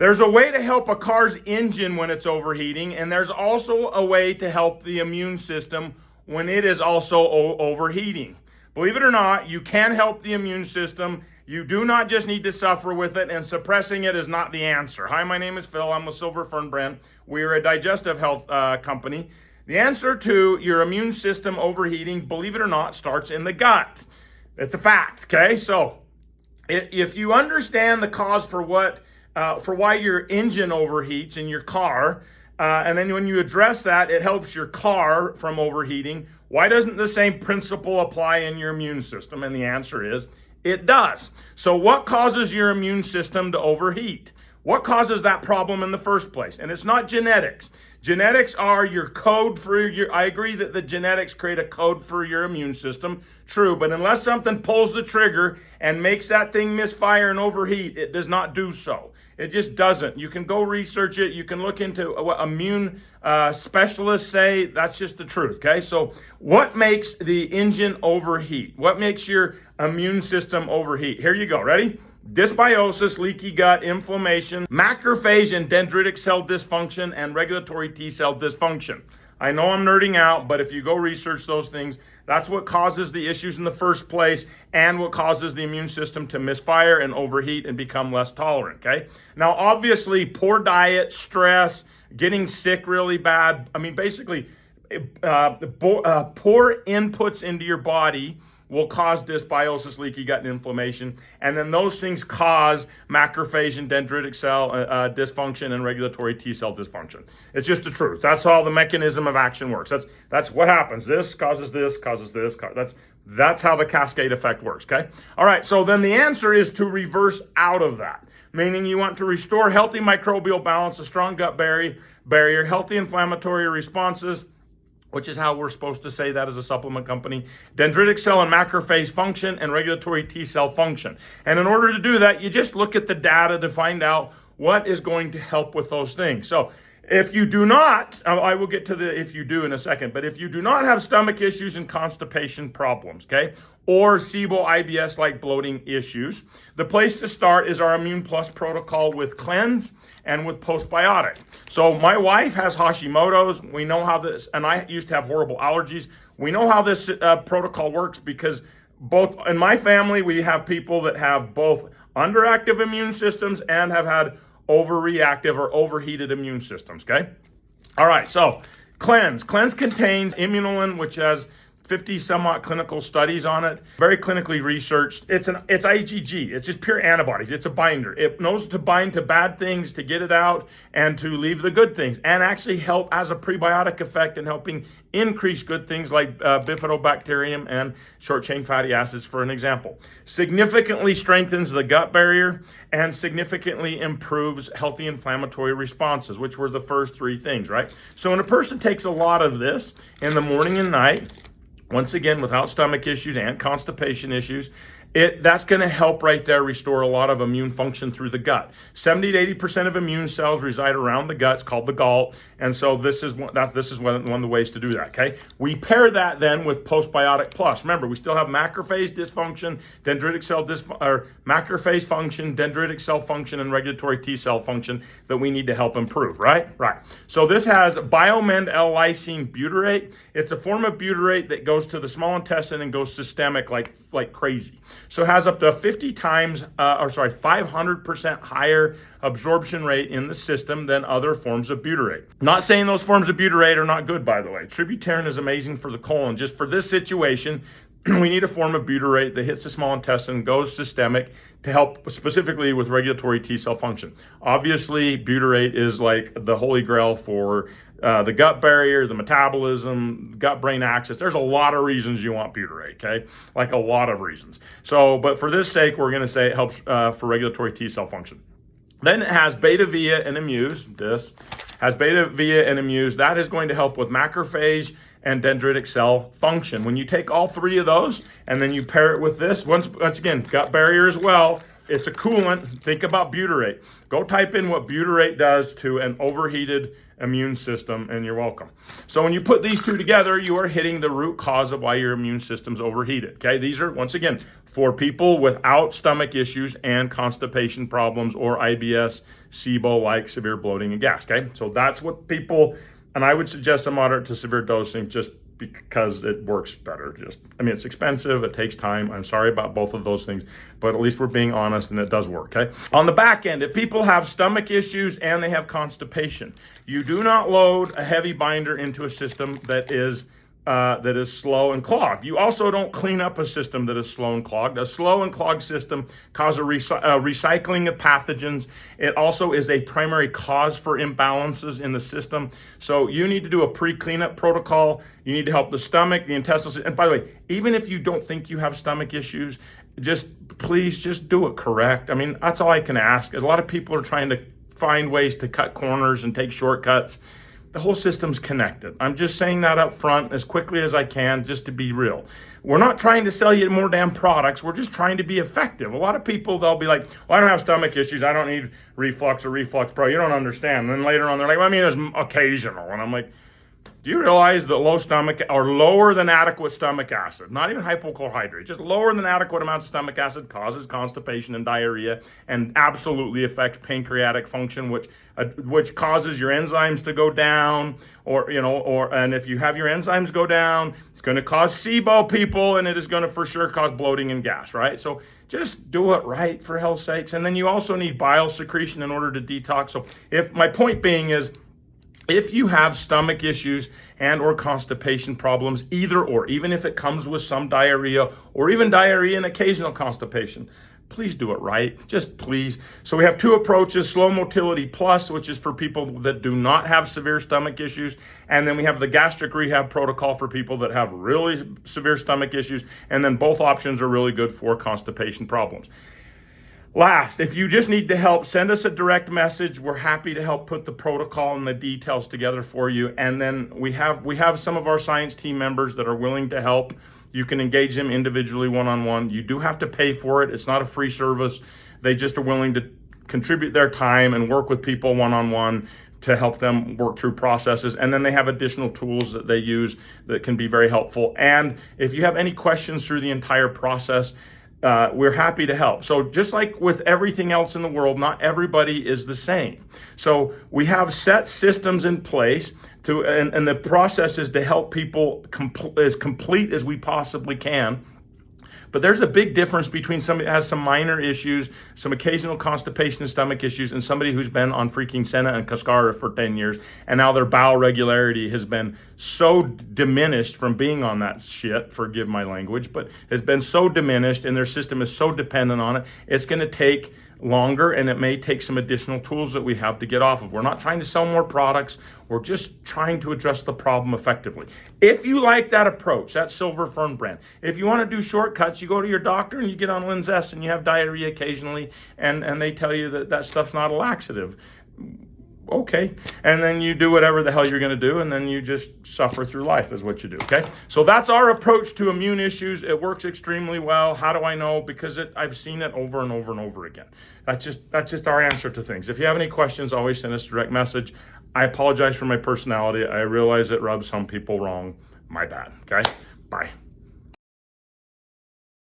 There's a way to help a car's engine when it's overheating, and there's also a way to help the immune system when it is also overheating. Believe it or not, you can help the immune system. You do not just need to suffer with it, and suppressing it is not the answer. Hi, my name is Phil. I'm with Silver Fern Brand. We're a digestive health company. The answer to your immune system overheating, believe it or not, starts in the gut. It's a fact, okay? So if you understand the cause for why your engine overheats in your car, and then when you address that, it helps your car from overheating. Why doesn't the same principle apply in your immune system? And the answer is, it does. So what causes your immune system to overheat? What causes that problem in the first place? And it's not genetics. Genetics are your code for your, I agree that the genetics create a code for your immune system, true, but unless something pulls the trigger and makes that thing misfire and overheat, it does not do so. It just doesn't. You can go research it. You can look into what immune specialists say. That's just the truth, okay? So what makes the engine overheat? What makes your immune system overheat? Here you go. Ready? Dysbiosis, leaky gut, inflammation, macrophage and dendritic cell dysfunction, and regulatory T cell dysfunction. I know I'm nerding out, but if you go research those things, that's what causes the issues in the first place and what causes the immune system to misfire and overheat and become less tolerant, okay? Now, obviously, poor diet, stress, getting sick really bad, I mean, basically, poor inputs into your body will cause dysbiosis, leaky gut, and inflammation. And then those things cause macrophage and dendritic cell dysfunction and regulatory T cell dysfunction. It's just the truth. That's how the mechanism of action works. That's what happens. This causes this, causes this. That's how the cascade effect works, okay? All right, so then the answer is to reverse out of that, meaning you want to restore healthy microbial balance, a strong gut barrier, healthy inflammatory responses, which is how we're supposed to say that as a supplement company, dendritic cell and macrophage function, and regulatory T cell function. And in order to do that, you just look at the data to find out what is going to help with those things. So if you do not, I will get to the if you do in a second, but if you do not have stomach issues and constipation problems, okay, or SIBO, IBS-like bloating issues, the place to start is our Immune Plus protocol with Cleanse and with Postbiotic. So my wife has Hashimoto's. We know how this, and I used to have horrible allergies. We know how this protocol works because both in my family, we have people that have both underactive immune systems and have had overreactive or overheated immune systems, okay? All right, so Cleanse. Cleanse contains immunolin, which has 50 somewhat clinical studies on it, very clinically researched. It's IgG, it's just pure antibodies. It's a binder. It knows to bind to bad things, to get it out, and to leave the good things, and actually help as a prebiotic effect in helping increase good things like bifidobacterium and short-chain fatty acids, for an example. Significantly strengthens the gut barrier and significantly improves healthy inflammatory responses, which were the first three things, right? So when a person takes a lot of this in the morning and night, once again, without stomach issues and constipation issues, that's going to help right there restore a lot of immune function through the gut. 70 to 80% of immune cells reside around the gut. It's called the gall. And so this is one of the ways to do that, okay? We pair that then with Postbiotic Plus. Remember, we still have macrophage dysfunction, dendritic cell macrophage function, dendritic cell function, and regulatory T cell function that we need to help improve, right? Right. So this has Biomend L-lysine butyrate. It's a form of butyrate that goes to the small intestine and goes systemic like crazy. So it has up to 500% higher absorption rate in the system than other forms of butyrate. Not saying those forms of butyrate are not good, by the way. Tributarin is amazing for the colon. Just for this situation, we need a form of butyrate that hits the small intestine, goes systemic to help specifically with regulatory T cell function. Obviously, butyrate is like the holy grail for the gut barrier, the metabolism, gut-brain axis. There's a lot of reasons you want butyrate, okay? Like a lot of reasons. So, but for this sake, we're going to say it helps for regulatory T cell function. Then it has beta via and amuse. This has beta via and amuse. That is going to help with macrophage and dendritic cell function. When you take all three of those and then you pair it with this, once again, gut barrier as well, it's a coolant. Think about butyrate. Go type in what butyrate does to an overheated immune system, and you're welcome. So when you put these two together, you are hitting the root cause of why your immune system's overheated. Okay, these are, once again, for people without stomach issues and constipation problems or IBS, SIBO, like severe bloating and gas. Okay, so that's what people, and I would suggest a moderate to severe dosing just because it works better. I mean, it's expensive, it takes time. I'm sorry about both of those things, but at least we're being honest and it does work, okay? On the back end, if people have stomach issues and they have constipation, you do not load a heavy binder into a system that is slow and clogged. You also don't clean up a system that is slow and clogged. A slow and clogged system causes recycling of pathogens. It also is a primary cause for imbalances in the system. So you need to do a pre-cleanup protocol. You need to help the stomach, the intestinal system. And by the way, even if you don't think you have stomach issues, please do it correct. I mean, that's all I can ask. A lot of people are trying to find ways to cut corners and take shortcuts. The whole system's connected. I'm just saying that up front as quickly as I can, just to be real. We're not trying to sell you more damn products. We're just trying to be effective. A lot of people, they'll be like, well, I don't have stomach issues. I don't need Reflux or Reflux Pro. You don't understand. And then later on, they're like, well, I mean, it's occasional. And I'm like, do you realize that low stomach or lower than adequate stomach acid, not even hypochlorhydrate, just lower than adequate amounts of stomach acid causes constipation and diarrhea and absolutely affects pancreatic function, which causes your enzymes to go down, and if you have your enzymes go down, it's going to cause SIBO, people, and it is going to for sure cause bloating and gas, right? So just do it right, for hell's sakes. And then you also need bile secretion in order to detox. So if my point being is, if you have stomach issues and or constipation problems, either or, even if it comes with some diarrhea or even diarrhea and occasional constipation, please do it right, just please. So we have two approaches, Slow Motility Plus, which is for people that do not have severe stomach issues. And then we have the gastric rehab protocol for people that have really severe stomach issues. And then both options are really good for constipation problems. Last, if you just need the help, send us a direct message. We're happy to help put the protocol and the details together for you. And then we have some of our science team members that are willing to help. You can engage them individually, one-on-one. You do have to pay for it. It's not a free service. They just are willing to contribute their time and work with people one-on-one to help them work through processes. And then they have additional tools that they use that can be very helpful. And if you have any questions through the entire process, we're happy to help. So just like with everything else in the world, not everybody is the same. So we have set systems in place and the process is to help people as complete as we possibly can. But there's a big difference between somebody that has some minor issues, some occasional constipation and stomach issues, and somebody who's been on freaking Senna and Cascara for 10 years, and now their bowel regularity has been so diminished from being on that shit, forgive my language, but has been so diminished and their system is so dependent on it, it's going to take longer, and it may take some additional tools that we have to get off of. We're not trying to sell more products. We're just trying to address the problem effectively. If you like that approach, that Silver Fern brand, if you want to do shortcuts, you go to your doctor and you get on Linzess and you have diarrhea occasionally, and they tell you that stuff's not a laxative. Okay, and then you do whatever the hell you're going to do, and then you just suffer through life is what you do, okay? So that's our approach to immune issues. It works extremely well. How do I know? Because I've seen it over and over and over again. That's just our answer to things. If you have any questions, always send us a direct message. I apologize for my personality. I realize it rubs some people wrong. My bad, okay? Bye.